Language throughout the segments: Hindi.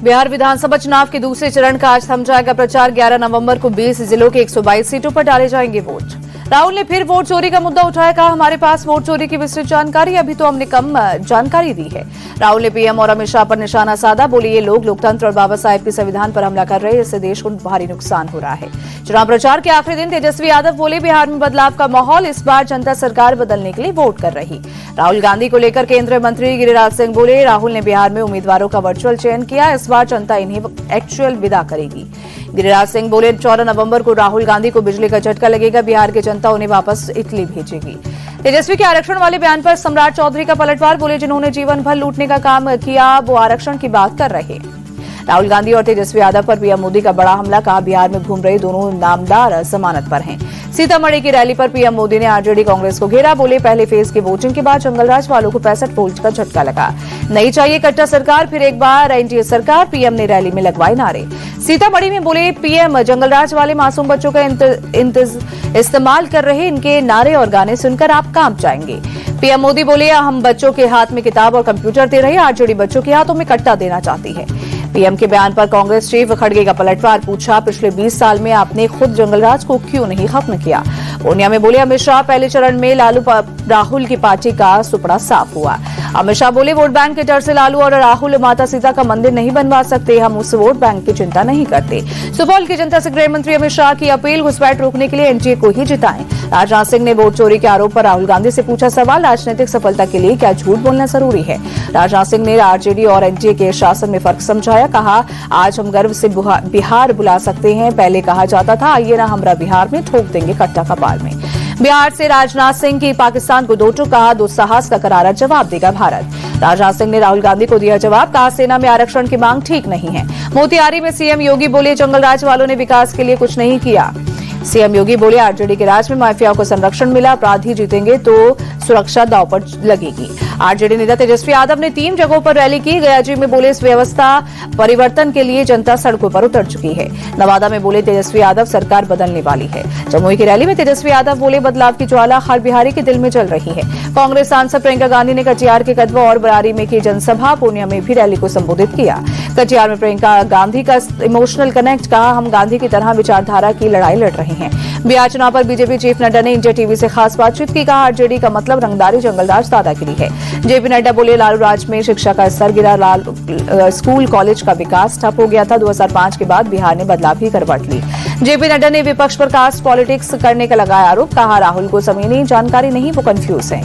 बिहार विधानसभा चुनाव के दूसरे चरण का आज थम जाएगा प्रचार। 11 नवंबर को 20 जिलों के 122 सीटों पर डाले जाएंगे वोट। राहुल ने फिर वोट चोरी का मुद्दा उठाया, कहा हमारे पास वोट चोरी की विस्तृत जानकारी, अभी तो हमने कम जानकारी दी है। राहुल ने पीएम और अमित शाह पर निशाना साधा, बोले ये लोग लोकतंत्र और बाबा साहेब के संविधान पर हमला कर रहे हैं, इससे देश को भारी नुकसान हो रहा है। चुनाव प्रचार के आखिरी दिन तेजस्वी यादव बोले बिहार में बदलाव का माहौल, इस बार जनता सरकार बदलने के लिए वोट कर रही। राहुल गांधी को लेकर केंद्रीय मंत्री गिरिराज सिंह बोले राहुल ने बिहार में उम्मीदवारों का वर्चुअल चयन किया, इस बार जनता इन्हें एक्चुअल विदा करेगी। गिरिराज सिंह बोले 14 नवंबर को राहुल गांधी को बिजली का झटका लगेगा, बिहार की जनता उन्हें वापस इटली भेजेगी। तेजस्वी के आरक्षण वाले बयान पर सम्राट चौधरी का पलटवार, बोले जिन्होंने जीवन भर लूटने का काम किया वो आरक्षण की बात कर रहे। राहुल गांधी और तेजस्वी यादव पर पीएम मोदी का बड़ा हमला, कहा बिहार में घूम रहे दोनों नामदार जमानत पर हैं। सीतामढ़ी की रैली पर पीएम मोदी ने आरजेडी कांग्रेस को घेरा, बोले पहले फेज की वोटिंग के बाद जंगलराज वालों को 65 वोल्ट का झटका लगा, नहीं चाहिए कट्टा सरकार, फिर एक बार एनडीए सरकार, पीएम ने रैली में लगवाए नारे। सीतामढ़ी में बोले पीएम जंगलराज वाले मासूम बच्चों का इस्तेमाल कर रहे, इनके नारे और गाने सुनकर आप कांप जाएंगे। पीएम मोदी बोले हम बच्चों के हाथ में किताब और कंप्यूटर दे रहे, आरजेडी बच्चों के हाथों में कट्टा देना चाहती है। पीएम के बयान पर कांग्रेस चीफ खड़गे का पलटवार, पूछा पिछले 20 साल में आपने खुद जंगलराज को क्यों नहीं खत्म किया। पूर्णिया में बोले अमित शाह पहले चरण में राहुल की पार्टी का सुपड़ा साफ हुआ। अमित शाह बोले वोट बैंक के डर से लालू और राहुल माता सीता का मंदिर नहीं बनवा सकते, हम उस वोट बैंक की चिंता नहीं करते। सुपौल की जनता से गृह मंत्री अमित शाह की अपील, घुसपैठ रोकने के लिए एनडीए को ही जिताएं। राजनाथ सिंह ने वोट चोरी के आरोप पर राहुल गांधी से पूछा सवाल, राजनीतिक सफलता के लिए क्या झूठ बोलना जरूरी है। राजनाथ सिंह ने आरजेडी और एनडीए के शासन में फर्क समझाया, कहा आज हम गर्व से बिहार बुला सकते हैं, पहले कहा जाता था आइए ना हमरा बिहार में ठोक देंगे कट्टा कपाल में। बिहार से राजनाथ सिंह की पाकिस्तान को दो टूक, कहा दुस्साहस का करारा जवाब देगा भारत। राजनाथ सिंह ने राहुल गांधी को दिया जवाब, कहा सेना में आरक्षण की मांग ठीक नहीं है। मोतिहारी में सीएम योगी बोले जंगलराज वालों ने विकास के लिए कुछ नहीं किया। सीएम योगी बोले आरजेडी के राज में माफियाओं को संरक्षण मिला, अपराधी जीतेंगे तो सुरक्षा दांव पर लगेगी। आरजेडी नेता तेजस्वी यादव ने 3 जगहों पर रैली की। गयाजी में बोले इस व्यवस्था परिवर्तन के लिए जनता सड़कों पर उतर चुकी है। नवादा में बोले तेजस्वी यादव सरकार बदलने वाली है। जमुई की रैली में तेजस्वी यादव बोले बदलाव की ज्वाला हर बिहारी के दिल में जल रही है। कांग्रेस सांसद प्रियंका गांधी ने कटिहार के कदवा और बरारी में की जनसभा, पूर्णिया में भी रैली को संबोधित किया। कटिहार में प्रियंका गांधी का इमोशनल कनेक्ट, कहा हम गांधी की तरह विचारधारा की लड़ाई लड़ रहे हैं। बिहार चुनाव पर बीजेपी चीफ नड्डा ने इंडिया टीवी से खास बातचीत की, कहा आरजेडी का मतलब रंगदारी जंगलराज दादागिरी है। जेपी नड्डा बोले लालू राज में शिक्षा का स्तर गिरा, स्कूल कॉलेज का विकास ठप हो गया था, 2005 के बाद बिहार ने बदलाव की करवट ली। जेपी नड्डा ने विपक्ष पर कास्ट पॉलिटिक्स करने का लगाया आरोप, कहा राहुल को जमीनी जानकारी नहीं, वो कंफ्यूज है।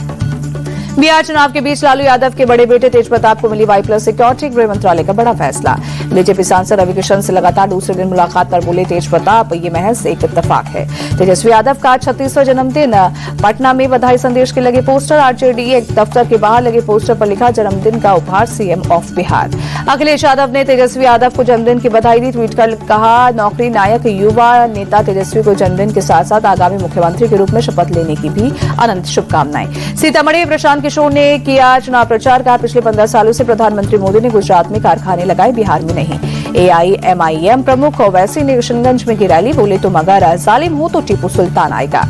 बिहार चुनाव के बीच लालू यादव के बड़े बेटे तेज प्रताप को मिली Y+ सिक्योरिटी, गृह मंत्रालय का बड़ा फैसला। बीजेपी सांसद रवि किशन से लगातार दूसरे दिन मुलाकात पर बोले तेज प्रताप ये महज एक इत्तेफाक है। तेजस्वी यादव का 36वां जन्मदिन, पटना में बधाई संदेश के लगे पोस्टर। आरजेडी दफ्तर के बाहर लगे पोस्टर पर लिखा जन्मदिन का उपहार सीएम ऑफ बिहार। अखिलेश यादव ने तेजस्वी यादव को जन्मदिन की बधाई दी, ट्वीट कर कहा नौकरी नायक युवा नेता तेजस्वी को जन्मदिन के साथ साथ आगामी मुख्यमंत्री के रूप में शपथ लेने की भी अनंत शुभकामनाएं। सीतामढ़ी प्रशांत किशोर ने किया चुनाव प्रचार, कहा पिछले 15 सालों से प्रधानमंत्री मोदी ने गुजरात में कारखाने लगाए, बिहार में नहीं। AIMIM प्रमुख ओवैसी ने किशनगंज में की रैली, बोले तुम अगर जालिम हो तो टीपू सुल्तान आएगा।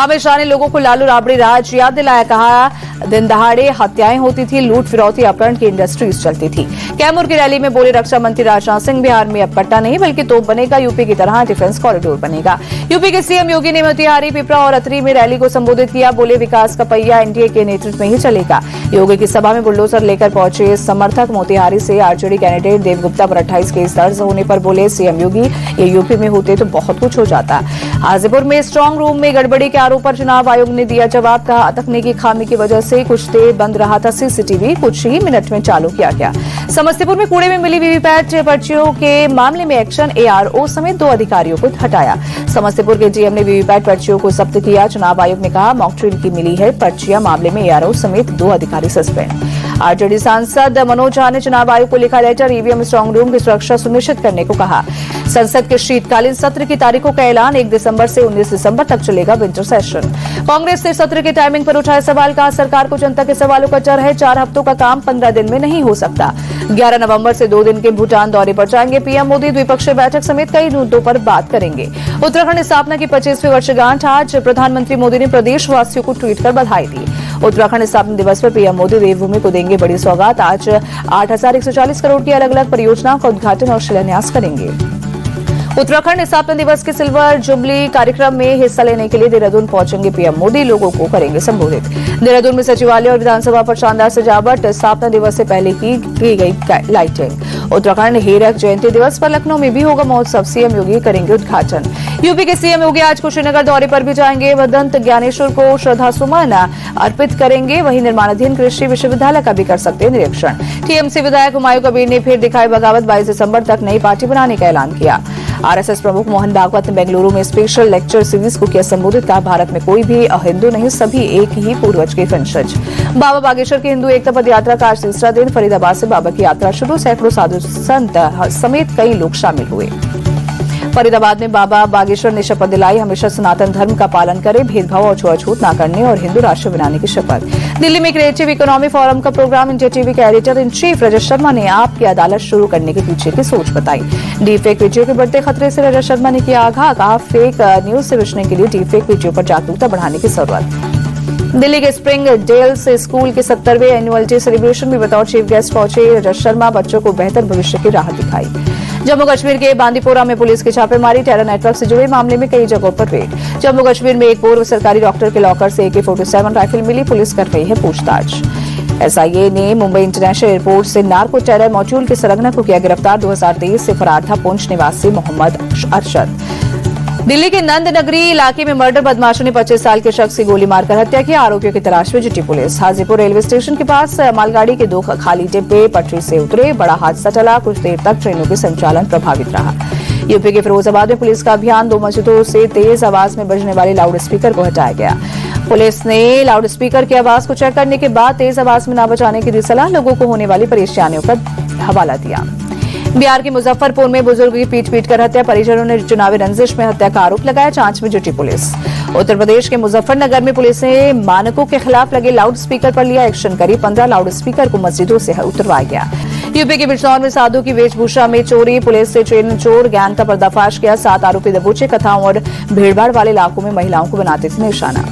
अमित शाह ने लोगों को लालू राबड़ी राज याद दिलाया, कहा दिन दहाड़े हत्याएं होती थी, लूट फिरौती अपहरण की इंडस्ट्रीज चलती थी। कैमूर की रैली में बोले रक्षा मंत्री राजनाथ सिंह बिहार में अब कट्टा नहीं बल्कि तोप बनेगा, यूपी की तरह डिफेंस कॉरिडोर बनेगा। यूपी के सीएम योगी ने मोतिहारी, पिपरा और अतरी में रैली को संबोधित किया, बोले विकास का पहिया एनडीए के नेतृत्व में ही चलेगा। योगी की सभा में बुलडोजर लेकर पहुंचे समर्थक। मोतिहारी से आरजेडी कैंडिडेट देवगुप्ता पर 28 केस दर्ज होने पर बोले सीएम योगी ये यूपी में होते तो बहुत कुछ हो जाता। हाजीपुर में स्ट्रांग रूम में गड़बड़ी के आरोप पर चुनाव आयोग ने दिया जवाब, कहा तकनीकी खामी की वजह से कुछ देर बंद रहा था सीसीटीवी, कुछ ही मिनट में चालू किया गया। समस्तीपुर में कूड़े में मिली वीवीपैट पर्चियों के मामले में एक्शन, ARO समेत 2 अधिकारियों को हटाया। समस्तीपुर के डीएम ने वीवीपैट पर्चियों को जब्त किया। चुनाव आयोग ने कहा मॉकड्रिल की मिली है पर्चियां, मामले में ARO समेत 2 अधिकारी सस्पेंड। आरजेडी सांसद मनोज झा ने चुनाव आयोग को लिखा लेटर, ईवीएम स्ट्रांग रूम की सुरक्षा सुनिश्चित करने को कहा। संसद के शीतकालीन सत्र की तारीखों का ऐलान, 1 दिसंबर से 19 दिसंबर तक चलेगा विंटर सेशन। कांग्रेस ने सत्र की टाइमिंग पर उठाए सवाल, कहा सरकार को जनता के सवालों का डर है, 4 हफ्तों का काम 15 दिन में नहीं हो सकता। 11 नवंबर से 2 दिन के भूटान दौरे पर जाएंगे पीएम मोदी, द्विपक्षीय बैठक समेत कई मुद्दों पर बात करेंगे। उत्तराखंड स्थापना की 25वीं वर्षगांठ आज, प्रधानमंत्री मोदी ने प्रदेशवासियों को ट्वीट कर बधाई दी। उत्तराखंड स्थापना दिवस पर पीएम मोदी देवभूमि को देंगे बड़ी सौगात। आज 8,140 करोड़ की अलग अलग परियोजनाओं का उद्घाटन और शिलान्यास करेंगे। उत्तराखंड स्थापना दिवस के सिल्वर जुबली कार्यक्रम में हिस्सा लेने के लिए देहरादून पहुंचेंगे पीएम मोदी, लोगों को करेंगे संबोधित। देहरादून में सचिवालय और विधानसभा पर शानदार सजावट, स्थापना दिवस से पहले की गई लाइटिंग। उत्तराखंड हीरक जयंती दिवस पर लखनऊ में भी होगा महोत्सव, सीएम योगी करेंगे उद्घाटन। यूपी के सीएम योगी आज कुशीनगर दौरे पर भी जाएंगे, वदंत ज्ञानेश्वर को श्रद्धासुमन अर्पित करेंगे। वहीं निर्माणाधीन कृषि विश्वविद्यालय का भी कर सकते हैं निरीक्षण। टीएमसी विधायक हुमायूं कबीर ने फिर दिखाई बगावत, 22 दिसंबर तक नई पार्टी बनाने का ऐलान किया। आरएसएस प्रमुख मोहन भागवत ने बेंगलुरु में स्पेशल लेक्चर सीरीज को किया संबोधित, कहा भारत में कोई भी अहिंदू नहीं, सभी एक ही पूर्वज के वंशज। बाबा बागेश्वर की हिंदू एकता पद यात्रा का आज तीसरा दिन, फरीदाबाद से बाबा की यात्रा शुरू, सैकड़ों साधु संत समेत कई लोग शामिल हुए। फरीदाबाद में बाबा बागेश्वर ने शपथ दिलाई, हमेशा सनातन धर्म का पालन करें, भेदभाव और छुआछूत न करने और हिंदू राष्ट्र बनाने की शपथ। दिल्ली में क्रिएटिव इकोनॉमी फोरम का प्रोग्राम, इंडिया टीवी के editor in chief Rajat Sharma ने आपकी अदालत शुरू करने के पीछे की सोच बताई। डीफेक वीडियो के बढ़ते खतरे से रजत शर्मा ने किया आगाह, कहा फेक न्यूज से बचने के लिए डीफेक वीडियो पर जागरूकता बढ़ाने की जरूरत। दिल्ली के स्प्रिंग डेल्स स्कूल के 70वें एनुअल डे सेलिब्रेशन में बतौर चीफ गेस्ट पहुंचे रजत शर्मा, बच्चों को बेहतर भविष्य की राह दिखाई। जम्मू कश्मीर के बांदीपोरा में पुलिस की छापेमारी, टेरर नेटवर्क से जुड़े मामले में कई जगहों पर रेड। जम्मू कश्मीर में एक पूर्व सरकारी डॉक्टर के लॉकर से AK-47 राइफल मिली, पुलिस कर रही है पूछताछ। SIA ने मुंबई इंटरनेशनल एयरपोर्ट से नार्को टेरर मॉड्यूल के सरगना को किया गिरफ्तार, 2023 से फरार था पुंछ निवासी मोहम्मद अरशद। दिल्ली के नंद नगरी इलाके में मर्डर बदमाशों ने 25 साल के शख्स की गोली मारकर हत्या की, आरोपियों की तलाश में जुटी पुलिस। हाजीपुर रेलवे स्टेशन के पास मालगाड़ी के 2 खाली डिब्बे पटरी से उतरे, बड़ा हादसा टला, कुछ देर तक ट्रेनों के संचालन प्रभावित रहा। यूपी के फिरोजाबाद में पुलिस का अभियान, 2 मस्जिदों से तेज आवाज में बजने वाले लाउड स्पीकर को हटाया गया। पुलिस ने लाउड स्पीकर की आवाज को चेक करने के बाद तेज आवाज में न बजाने की दी सलाह, लोगों को होने वाली परेशानियों का हवाला दिया। बिहार के मुजफ्फरपुर में बुजुर्ग की पीट कर हत्या, परिजनों ने चुनावी रंजिश में हत्या का आरोप लगाया, जांच में जुटी पुलिस। उत्तर प्रदेश के मुजफ्फरनगर में पुलिस ने मानकों के खिलाफ लगे लाउड स्पीकर पर लिया एक्शन, करीब 15 लाउड स्पीकर को मस्जिदों से उतरवाया गया। यूपी के बिजनौर में साधु की वेशभूषा में चोरी, पुलिस से चेन चोर गैंग का पर्दाफाश किया, 7 आरोपी दबोचे, कथाओं और भीड़भाड़ वाले इलाकों में महिलाओं को बनाते थे निशाना।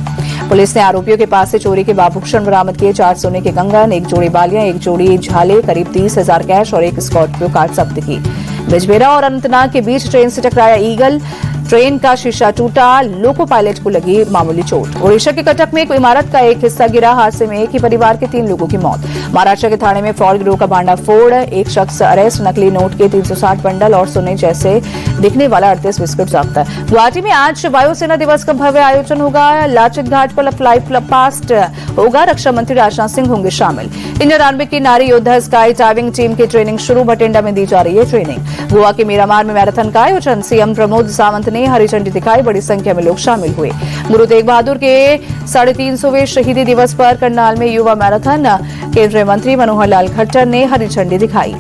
पुलिस ने आरोपियों के पास से चोरी के आभूषण बरामद किए, 4 सोने के कंगन, 1 जोड़ी बालियां, 1 जोड़ी झाले, करीब 30,000 कैश और 1 स्कॉर्पियो कार जब्त की। बिजबेरा और अनंतनाग के बीच ट्रेन से टकराया ईगल, ट्रेन का शीशा टूटा, लोको पायलट को लगी मामूली चोट। ओडिशा के कटक में एक इमारत का एक हिस्सा गिरा, हादसे में एक ही परिवार के 3 लोगों की मौत। महाराष्ट्र के थाने में फ्रॉड गिरोह का भांडाफोड़, एक शख्स अरेस्ट, नकली नोट के 360 बंडल और सोने जैसे दिखने वाला 38 बिस्कुट जब्त। गुवाहाटी में आज वायुसेना दिवस का भव्य आयोजन होगा, लाचित घाट पर फ्लाई पास्ट होगा, रक्षा मंत्री राजनाथ सिंह होंगे शामिल। इंडियन आर्मी की नारी योद्धा स्काई डाइविंग टीम की ट्रेनिंग शुरू, भटिंडा में दी जा रही है ट्रेनिंग। गोवा के मीरामार में मैराथन का आयोजन, सीएम प्रमोद सावंत ने हरी झंडी दिखाई, बड़ी संख्या में लोग शामिल हुए। गुरु तेग बहादुर के 350वें शहीदी दिवस पर करनाल में युवा मैराथन, केंद्रीय मंत्री मनोहर लाल खट्टर ने हरी झंडी दिखाई।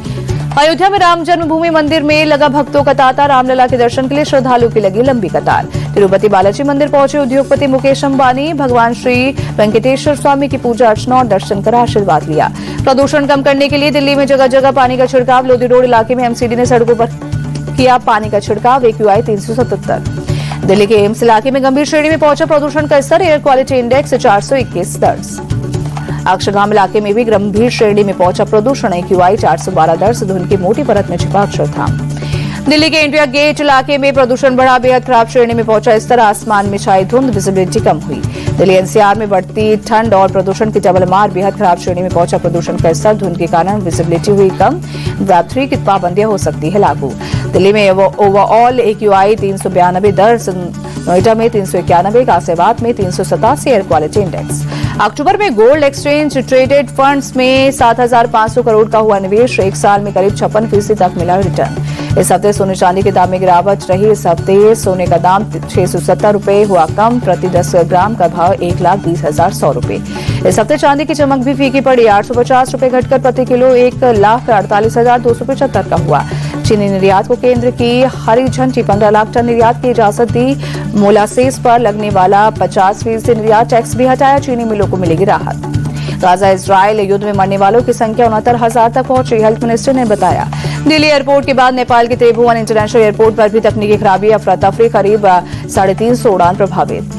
अयोध्या में राम जन्मभूमि मंदिर में लगा भक्तों का तांता, रामलला के दर्शन के लिए श्रद्धालुओं की लगी लंबी कतार। तिरुपति बालाजी मंदिर पहुंचे उद्योगपति मुकेश अंबानी, भगवान श्री वेंकटेश्वर स्वामी की पूजा अर्चना और दर्शन कर आशीर्वाद लिया। प्रदूषण कम करने के लिए दिल्ली में जगह जगह पानी का छिड़काव, लोधी रोड इलाके में एमसीडी ने सड़कों पर किया पानी का छिड़काव, AQI 377। दिल्ली के एम्स इलाके में गंभीर श्रेणी में पहुंचा प्रदूषण का स्तर, एयर क्वालिटी इंडेक्स 421 दर्ज। अक्षरधाम इलाके में भी गंभीर श्रेणी में पहुंचा प्रदूषण, AQI 412 दर्ज, धुंध की मोटी परत में छिपा अक्षरधाम। दिल्ली के इंडिया गेट इलाके में प्रदूषण बढ़ा, बेहद खराब श्रेणी में पहुंचा स्तर, आसमान में छाई धुंध, विजिबिलिटी कम हुई। दिल्ली NCR में बढ़ती ठंड और प्रदूषण की डबल मार, बेहद खराब श्रेणी में पहुंचा प्रदूषण का स्तर, धुंध के कारण विजिबिलिटी हुई कम, Web 3 की पाबंदियां हो सकती है लागू। दिल्ली में ओवरऑल AQI 392 दर्ज, नोएडा में 391, गाजियाबाद में 387 एयर क्वालिटी इंडेक्स। अक्टूबर में गोल्ड एक्सचेंज ट्रेडेड फंड्स में 7,500 करोड़ का हुआ निवेश, 1 साल में करीब 56% तक मिला रिटर्न। इस हफ्ते सोने चांदी के दाम में गिरावट रही, इस हफ्ते सोने का दाम 670 रुपए हुआ कम, प्रति 10 ग्राम का भाव 1,20,100 रुपए। इस हफ्ते चांदी की चमक भी फीकी पड़ी, 850 रुपए घटकर प्रति किलो 1,48,275 का हुआ। चीनी निर्यात को केंद्र की हरी झंडी, 15 लाख टन निर्यात की इजाजत दी। मोलासेस पर लगने वाला 50% निर्यात टैक्स भी हटाया, चीनी मिलों को मिलेगी राहत। गाजा इजराइल युद्ध में मरने वालों की संख्या 69,000 तक पहुंची, हेल्थ मिनिस्टर ने बताया। दिल्ली एयरपोर्ट के बाद नेपाल के त्रिभुवन इंटरनेशनल एयरपोर्ट पर भी तकनीकी खराबी, अफरा तफरी, करीब 350 उड़ान प्रभावित।